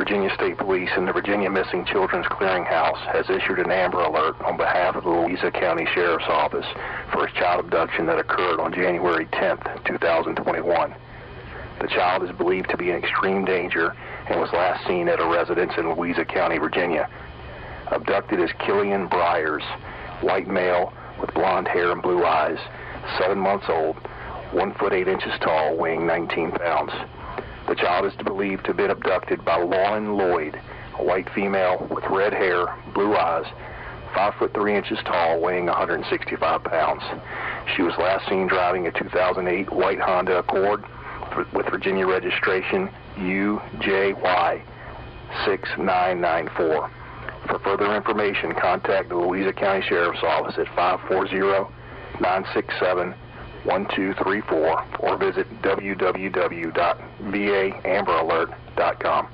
Virginia State Police and the Virginia Missing Children's Clearinghouse has issued an Amber Alert on behalf of the Louisa County Sheriff's Office for a child abduction that occurred on January 10th, 2021. The child is believed to be in extreme danger and was last seen at a residence in Louisa County, Virginia. Abducted is Killian Briers, white male with blonde hair and blue eyes, 7 months old, 1 foot 8 inches tall, weighing 19 pounds. The child is believed to have been abducted by Lauren Lloyd, a white female with red hair, blue eyes, 5 foot 3 inches tall, weighing 165 pounds. She was last seen driving a 2008 white Honda Accord with Virginia registration UJY 6994. For further information, contact the Louisa County Sheriff's Office at 540-967-1234 or visit www.vaamberalert.com.